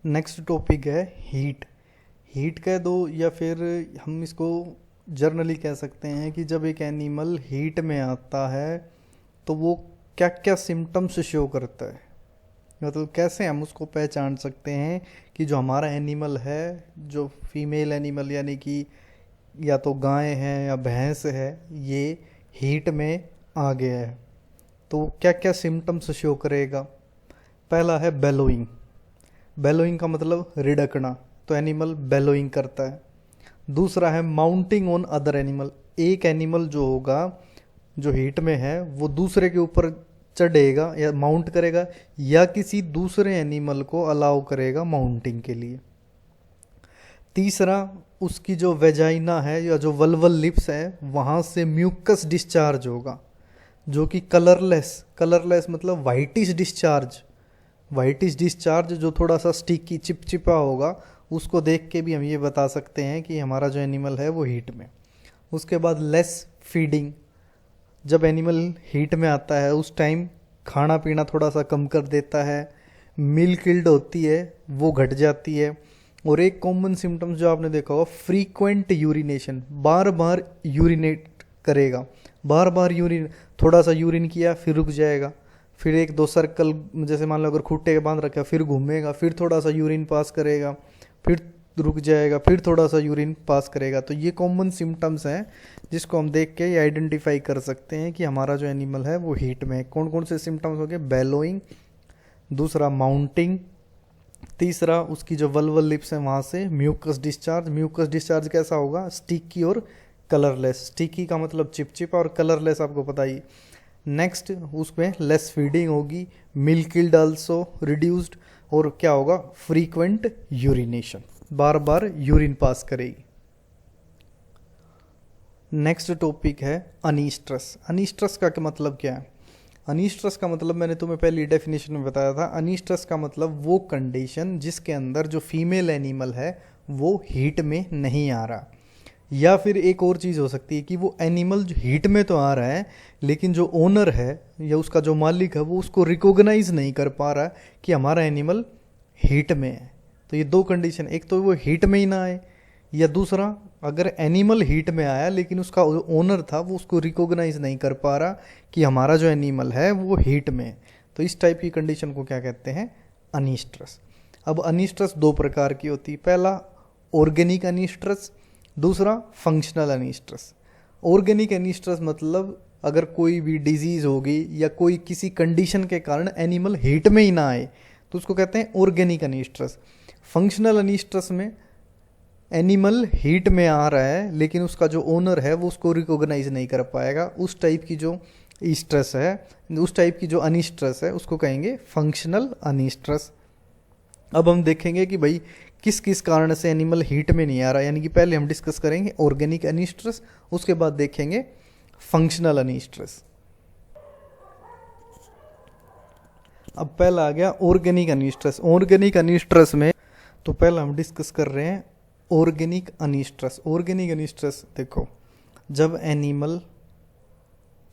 Next topic है heat. Heat कह दो या फिर हम इसको जर्नली कह सकते हैं कि जब एक एनिमल हीट में आता है तो वो क्या क्या सिम्टम्स शो करता है, मतलब कैसे हम उसको पहचान सकते हैं कि जो हमारा एनिमल है, जो फीमेल एनिमल यानी कि या तो गाय है या भैंस है, ये हीट में आ गया है। तो क्या क्या सिम्टम्स शो करेगा। पहला है बेलोइंग। बेलोइंग का मतलब रिड़कना, तो एनिमल बेलोइंग करता है। दूसरा है माउंटिंग ऑन अदर एनिमल। एक एनिमल जो होगा जो हीट में है वो दूसरे के ऊपर चढ़ेगा या माउंट करेगा या किसी दूसरे एनिमल को अलाउ करेगा माउंटिंग के लिए। तीसरा, उसकी जो वेजाइना है या जो वल्वल लिप्स है वहाँ से म्यूकस डिस्चार्ज होगा जो कि कलरलेस मतलब वाइटिश डिस्चार्ज। वाइटिश डिस्चार्ज जो थोड़ा सा स्टिकी चिपचिपा होगा, उसको देख के भी हम ये बता सकते हैं कि हमारा जो एनिमल है वो हीट में। उसके बाद लेस फीडिंग। जब एनिमल हीट में आता है उस टाइम खाना पीना थोड़ा सा कम कर देता है, मिल्क यील्ड होती है वो घट जाती है। और एक कॉमन सिम्टम्स जो आपने देखा होगा, फ्रीक्वेंट यूरिनेशन, बार बार यूरिनेट करेगा, बार बार यूरिन, थोड़ा सा यूरिन किया फिर रुक जाएगा, फिर एक दो सर्कल जैसे मान लो अगर खूंटे के बांध रखा फिर घूमेगा, फिर थोड़ा सा यूरिन पास करेगा, फिर रुक जाएगा, फिर थोड़ा सा यूरिन पास करेगा। तो ये कॉमन सिम्टम्स हैं जिसको हम देख के ये आइडेंटिफाई कर सकते हैं कि हमारा जो एनिमल है वो हीट में है। कौन कौन से सिम्टम्स हो गए, बेलोइंग, दूसरा माउंटिंग, तीसरा उसकी जो वल्वल लिप्स है वहाँ से म्यूकस डिस्चार्ज। म्यूकस डिस्चार्ज कैसा होगा, स्टिकी और कलरलेस। स्टिकी का मतलब चिपचिपा और कलरलेस आपको पता ही। नेक्स्ट उसमें लेस फीडिंग होगी, मिल्क यील्ड आल्सो रिड्यूस्ड, और क्या होगा, फ्रीक्वेंट यूरिनेशन, बार बार यूरिन पास करेगी। नेक्स्ट टॉपिक है अनीस्ट्रस। अनीस्ट्रस का मतलब क्या है। अनीस्ट्रस का मतलब मैंने तुम्हें पहली डेफिनेशन में बताया था। अनीस्ट्रस का मतलब वो कंडीशन जिसके अंदर जो फीमेल एनिमल है वो हीट में नहीं आ रहा। या फिर एक और चीज़ हो सकती है कि वो एनिमल जो हीट में तो आ रहा है लेकिन जो ओनर है या उसका जो मालिक है वो उसको रिकॉग्नाइज नहीं कर पा रहा कि हमारा एनिमल हीट में है। तो ये दो कंडीशन, एक तो वो हीट में ही ना आए, या दूसरा अगर एनिमल हीट में आया लेकिन उसका ओनर था वो उसको रिकॉग्नाइज नहीं कर पा रहा कि हमारा जो एनिमल है वो हीट में है। तो इस टाइप की कंडीशन को क्या कहते हैं, अनीस्ट्रस। अब अनीस्ट्रस दो प्रकार की होती है, पहला ऑर्गेनिक अनीस्ट्रस, दूसरा फंक्शनल अनीस्ट्रस। ऑर्गेनिक अनीस्ट्रस मतलब अगर कोई भी डिजीज़ होगी या कोई किसी कंडीशन के कारण एनिमल हीट में ही ना आए तो उसको कहते हैं ऑर्गेनिक अनीस्ट्रस। फंक्शनल अनीस्ट्रस में एनिमल हीट में आ रहा है लेकिन उसका जो ओनर है वो उसको रिकॉग्नाइज नहीं कर पाएगा, उस टाइप की जो स्ट्रेस है, उस टाइप की जो अनीस्ट्रस है उसको कहेंगे फंक्शनल अनीस्ट्रस। अब हम देखेंगे कि भाई किस किस कारण से एनिमल हीट में नहीं आ रहा, यानी कि पहले हम डिस्कस करेंगे ऑर्गेनिक अनीस्ट्रस, उसके बाद देखेंगे फंक्शनल अनीस्ट्रस। अब पहला आ गया ऑर्गेनिक अनीस्ट्रस। ऑर्गेनिक अनीस्ट्रस में तो पहला हम डिस्कस कर रहे हैं ऑर्गेनिक अनीस्ट्रस। ऑर्गेनिक अनीस्ट्रस देखो, जब एनिमल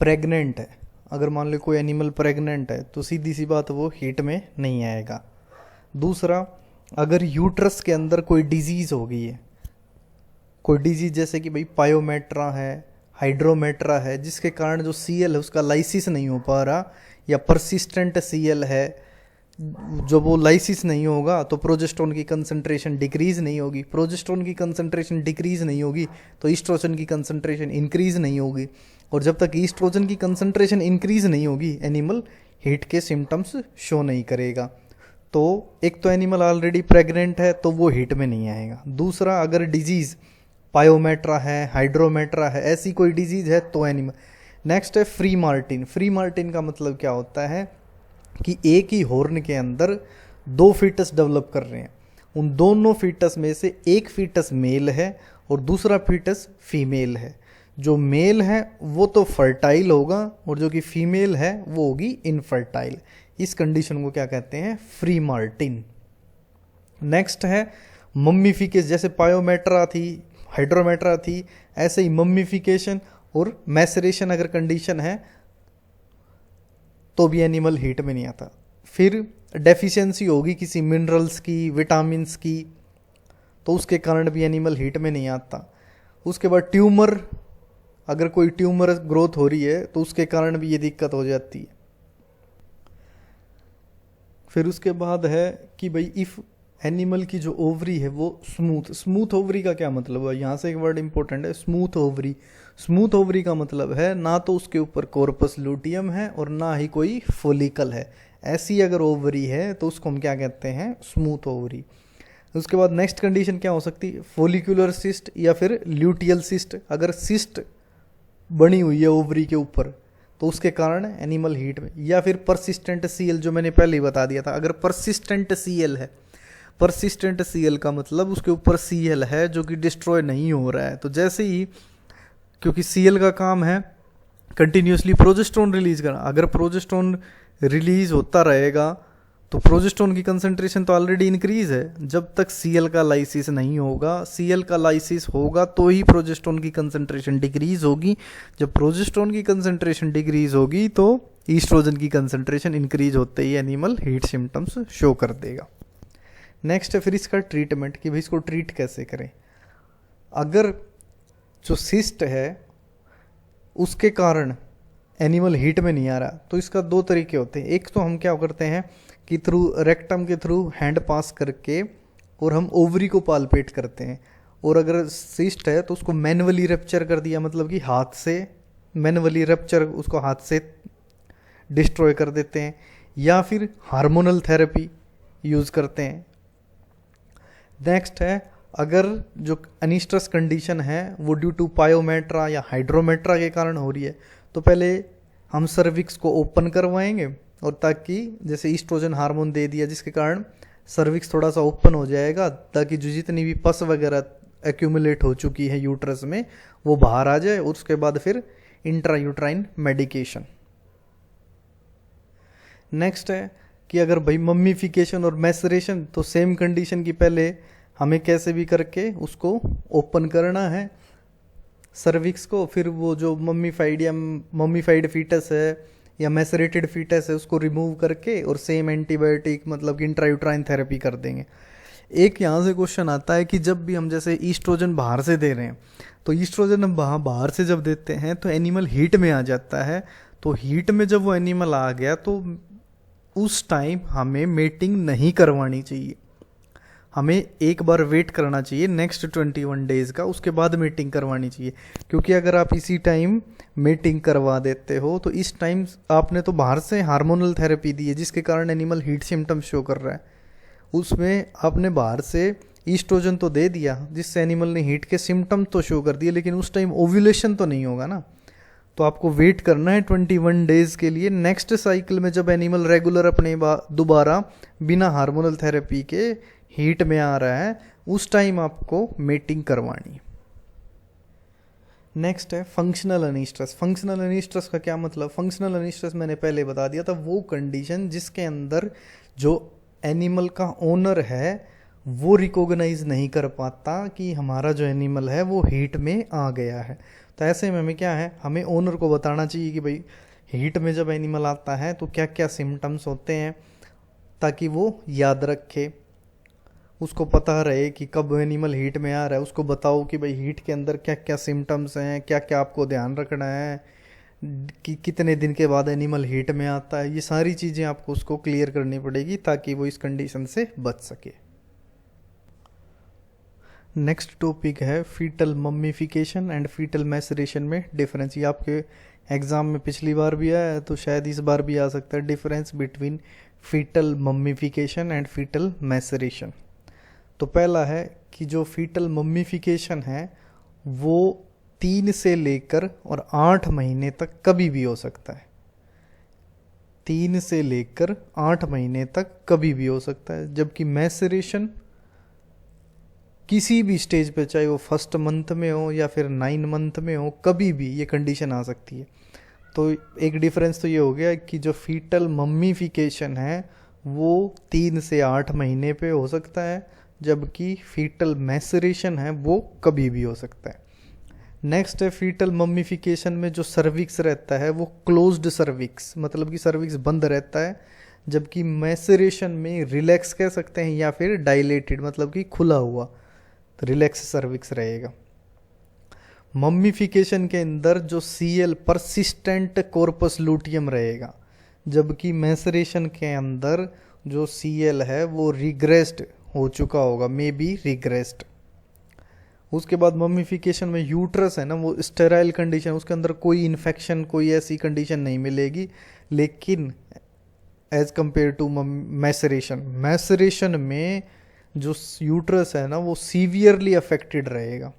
प्रेग्नेंट है, अगर मान लो कोई एनिमल प्रेग्नेंट है तो सीधी सी बात वो हीट में नहीं आएगा। दूसरा, अगर यूट्रस के अंदर कोई डिजीज़ हो गई है, कोई डिजीज़ जैसे कि भाई पायोमेट्रा है, हाइड्रोमेट्रा है, जिसके कारण जो सीएल है उसका लाइसिस नहीं हो पा रहा, या परसिस्टेंट सीएल है जो वो लाइसिस नहीं होगा तो प्रोजेस्टेरोन की कंसंट्रेशन डिक्रीज़ नहीं होगी। प्रोजेस्टेरोन की कंसंट्रेशन डिक्रीज़ नहीं होगी तो ईस्ट्रोजन की कंसंट्रेशन इंक्रीज़ नहीं होगी, और जब तक ईस्ट्रोजन की कंसंट्रेशन इंक्रीज़ नहीं होगी एनिमल हीट के सिम्टम्स शो नहीं करेगा। तो एक तो एनिमल ऑलरेडी प्रेग्नेंट है तो वो हीट में नहीं आएगा। दूसरा, अगर डिजीज़ पायोमेट्रा है, हाइड्रोमेट्रा है, ऐसी कोई डिजीज़ है तो एनिमल। नेक्स्ट है फ्री मार्टिन। फ्री मार्टिन का मतलब क्या होता है कि एक ही हॉर्न के अंदर दो फीटस डेवलप कर रहे हैं, उन दोनों फीटस में से एक फीटस मेल है और दूसरा फीटस फीमेल है। जो मेल है वो तो फर्टाइल होगा और जो कि फीमेल है वो होगी इनफर्टाइल। इस कंडीशन को क्या कहते हैं, फ्री मार्टिन। नेक्स्ट है मम्मीफिकेशन। जैसे पायोमेट्रा थी, हाइड्रोमेट्रा थी, ऐसे ही मम्मीफिकेशन और मैसरेशन अगर कंडीशन है तो भी एनिमल हीट में नहीं आता। फिर डेफिशिएंसी होगी किसी मिनरल्स की, विटामिन्स की, तो उसके कारण भी एनिमल हीट में नहीं आता। उसके बाद ट्यूमर, अगर कोई ट्यूमर ग्रोथ हो रही है तो उसके कारण भी ये दिक्कत हो जाती है। फिर उसके बाद है कि भाई इफ़ एनिमल की जो ओवरी है वो स्मूथ ओवरी का क्या मतलब है, यहाँ से एक वर्ड इंपॉर्टेंट है, स्मूथ ओवरी। स्मूथ ओवरी का मतलब है ना तो उसके ऊपर कॉर्पस लूटियम है और ना ही कोई फोलिकल है। ऐसी अगर ओवरी है तो उसको हम क्या कहते हैं, स्मूथ ओवरी। उसके बाद नेक्स्ट कंडीशन क्या हो सकती है, फोलिकुलर सिस्ट या फिर ल्यूटियल सिस्ट। अगर सिस्ट बनी हुई है ओवरी के ऊपर तो उसके कारण एनिमल हीट में, या फिर परसिस्टेंट सीएल जो मैंने पहले ही बता दिया था। अगर परसिस्टेंट सीएल है, परसिस्टेंट सीएल का मतलब उसके ऊपर सीएल है जो कि डिस्ट्रॉय नहीं हो रहा है। तो जैसे ही, क्योंकि सीएल का काम है कंटिन्यूसली प्रोजेस्टेरोन रिलीज करना, अगर प्रोजेस्टेरोन रिलीज होता रहेगा तो प्रोजेस्टेरोन की कंसंट्रेशन तो ऑलरेडी इंक्रीज है। जब तक सीएल का लाइसिस नहीं होगा, सीएल का लाइसिस होगा तो ही प्रोजेस्टेरोन की कंसंट्रेशन डिक्रीज होगी। जब प्रोजेस्टेरोन की कंसंट्रेशन डिक्रीज होगी तो ईस्ट्रोजन की कंसंट्रेशन इंक्रीज होते ही एनिमल हीट सिम्टम्स शो कर देगा। नेक्स्ट है फिर इसका ट्रीटमेंट, कि भाई इसको ट्रीट कैसे करें। अगर जो सिस्ट है उसके कारण एनिमल हीट में नहीं आ रहा तो इसका दो तरीके होते हैं। एक तो हम क्या करते हैं कि थ्रू रेक्टम के थ्रू हैंड पास करके और हम ओवरी को पालपेट करते हैं, और अगर सिस्ट है तो उसको मैनुअली रप्चर कर दिया, मतलब कि हाथ से मैनुअली रप्चर, उसको हाथ से डिस्ट्रॉय कर देते हैं, या फिर हार्मोनल थेरेपी यूज़ करते हैं। नेक्स्ट है अगर जो अनिस्ट्रस कंडीशन है वो ड्यू टू पायोमेट्रा या हाइड्रोमेट्रा के कारण हो रही है तो पहले हम सर्विक्स को ओपन करवाएंगे, और ताकि जैसे ईस्ट्रोजन हार्मोन दे दिया जिसके कारण सर्विक्स थोड़ा सा ओपन हो जाएगा, ताकि जो जितनी भी पस वगैरह एक्यूमुलेट हो चुकी है यूट्रस में वो बाहर आ जाए। और उसके बाद फिर इंट्रा यूट्राइन मेडिकेशन। नेक्स्ट है कि अगर भाई मम्मीफिकेशन और मैसरेशन, तो सेम कंडीशन की पहले हमें कैसे भी करके उसको ओपन करना है सर्विक्स को, फिर वो जो मम्मीफाइड फीटस है या मैसरेटेड फीटस है उसको रिमूव करके और सेम एंटीबायोटिक मतलब कि इंट्रायूट्राइन थेरेपी कर देंगे। एक यहाँ से क्वेश्चन आता है कि जब भी हम जैसे ईस्ट्रोजन बाहर से दे रहे हैं तो ईस्ट्रोजन हम बाहर से जब देते हैं तो एनिमल हीट में आ जाता है। तो हीट में जब वो एनिमल आ गया तो उस टाइम हमें मेटिंग नहीं करवानी चाहिए, हमें एक बार वेट करना चाहिए नेक्स्ट 21 डेज़ का, उसके बाद मीटिंग करवानी चाहिए। क्योंकि अगर आप इसी टाइम मीटिंग करवा देते हो तो इस टाइम आपने तो बाहर से हार्मोनल थेरेपी दी है जिसके कारण एनिमल हीट सिम्टम शो कर रहा है, उसमें आपने बाहर से ईस्ट्रोजन तो दे दिया जिससे एनिमल ने हीट के सिम्टम तो शो कर दिए, लेकिन उस टाइम ओव्यूलेशन तो नहीं होगा ना। तो आपको वेट करना है 21 डेज़ के लिए। नेक्स्ट साइकिल में जब एनिमल रेगुलर अपने दोबारा बिना हार्मोनल थेरेपी के हीट में आ रहा है उस टाइम आपको मेटिंग करवानी। नेक्स्ट है फंक्शनल अनिस्ट्रस। फंक्शनल अनिस्ट्रस का क्या मतलब, फंक्शनल अनिस्ट्रस मैंने पहले बता दिया था, वो कंडीशन जिसके अंदर जो एनिमल का ओनर है वो रिकॉग्नाइज नहीं कर पाता कि हमारा जो एनिमल है वो हीट में आ गया है। तो ऐसे में हमें क्या है, हमें ओनर को बताना चाहिए कि भाई हीट में जब एनिमल आता है तो क्या क्या सिम्टम्स होते हैं, ताकि वो याद रखे, उसको पता रहे कि कब एनिमल हीट में आ रहा है। उसको बताओ कि भाई हीट के अंदर क्या क्या सिम्टम्स हैं, क्या क्या आपको ध्यान रखना है, कि कितने दिन के बाद एनिमल हीट में आता है। ये सारी चीज़ें आपको उसको क्लियर करनी पड़ेगी ताकि वो इस कंडीशन से बच सके। नेक्स्ट टॉपिक है fetal mummification and fetal maceration में डिफरेंस। ये आपके एग्ज़ाम में पिछली बार भी आया है तो शायद इस बार भी आ सकता है, difference between fetal mummification and fetal maceration. तो पहला है कि जो फीटल मम्मीफिकेशन है वो 3 से लेकर और 8 महीने तक कभी भी हो सकता है। 3 से लेकर 8 महीने तक कभी भी हो सकता है, जबकि मैसरेशन किसी भी स्टेज पे, चाहे वो फर्स्ट मंथ में हो या फिर 9 मंथ में हो, कभी भी ये कंडीशन आ सकती है। तो एक डिफरेंस तो ये हो गया कि जो फीटल मम्मीफिकेशन है वो 3 से 8 महीने पे हो सकता है, जबकि फीटल मैसरेशन है वो कभी भी हो सकता है। नेक्स्ट है फीटल मम्मीफिकेशन में जो सर्विक्स रहता है वो क्लोज्ड सर्विक्स, मतलब कि सर्विक्स बंद रहता है, जबकि मैसरेशन में रिलैक्स कह सकते हैं या फिर डायलेटेड मतलब कि खुला हुआ, तो रिलैक्स सर्विक्स रहेगा। मम्मीफिकेशन के अंदर जो सीएल परसिस्टेंट कॉर्पस लूटियम रहेगा, जबकि मैसरेशन के अंदर जो सीएल है वो रिग्रेस्ड हो चुका होगा, मे बी रिग्रेस्ड। उसके बाद मम्मीफिकेशन में यूट्रस है ना वो स्टेराइल कंडीशन, उसके अंदर कोई इन्फेक्शन कोई ऐसी कंडीशन नहीं मिलेगी, लेकिन एज कंपेयर टू मैसरेशन में जो यूट्रस है ना वो सीवियरली अफेक्टेड रहेगा।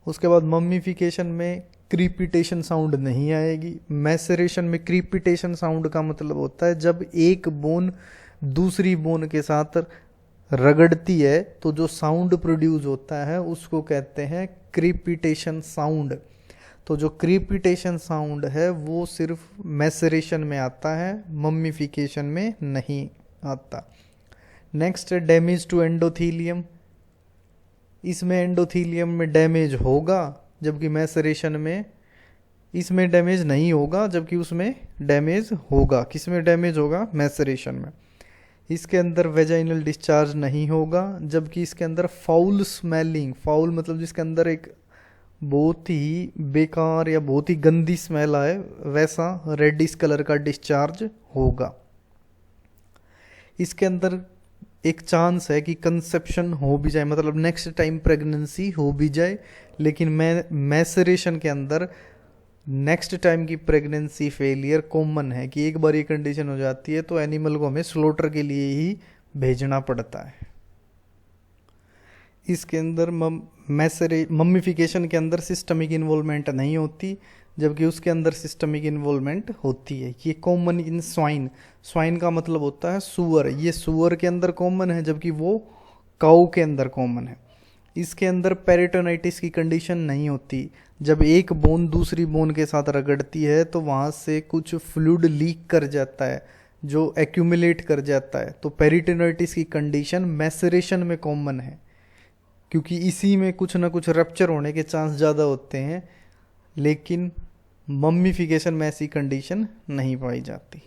उसके बाद मम्मीफिकेशन में क्रीपिटेशन साउंड नहीं आएगी। मैसरेशन में क्रीपिटेशन साउंड का मतलब होता है जब एक बोन दूसरी बोन के साथ रगड़ती है तो जो साउंड प्रोड्यूस होता है उसको कहते हैं क्रीपिटेशन साउंड। तो जो क्रीपिटेशन साउंड है वो सिर्फ मैसरेशन में आता है, मम्मीफिकेशन में नहीं आता। नेक्स्ट है डैमेज टू एंडोथीलियम। इसमें एंडोथीलियम में डैमेज होगा, जबकि मैसरेशन में इसमें डैमेज नहीं होगा, जबकि उसमें डैमेज होगा। किस में डैमेज होगा? मैसरेशन में। इसके अंदर वेजाइनल डिस्चार्ज नहीं होगा, जबकि इसके अंदर फाउल स्मेलिंग, फाउल मतलब जिसके अंदर एक बहुत ही बेकार या बहुत ही गंदी स्मेल आए वैसा रेडिश कलर का डिस्चार्ज होगा। इसके अंदर एक चांस है कि कंसेप्शन हो भी जाए, मतलब नेक्स्ट टाइम प्रेगनेंसी हो भी जाए, लेकिन मैसरेशन के अंदर नेक्स्ट टाइम की प्रेगनेंसी फेलियर कॉमन है कि एक बार ये कंडीशन हो जाती है तो एनिमल को हमें स्लोटर के लिए ही भेजना पड़ता है। इसके अंदर मम्मीफिकेशन के अंदर सिस्टमिक इन्वॉल्वमेंट नहीं होती, जबकि उसके अंदर सिस्टमिक इन्वॉल्वमेंट होती है। ये कॉमन इन स्वाइन, स्वाइन का मतलब होता है सुअर, ये सुअर के अंदर कॉमन है जबकि वो काऊ के अंदर कॉमन है। इसके अंदर पेरिटोनाइटिस की कंडीशन नहीं होती। जब एक बोन दूसरी बोन के साथ रगड़ती है तो वहाँ से कुछ फ्लूइड लीक कर जाता है जो एक्यूमुलेट कर जाता है, तो पेरिटोनाइटिस की कंडीशन मैसरेशन में कॉमन है क्योंकि इसी में कुछ ना कुछ रप्चर होने के चांस ज़्यादा होते हैं, लेकिन मम्मीफिकेशन में ऐसी कंडीशन नहीं पाई जाती।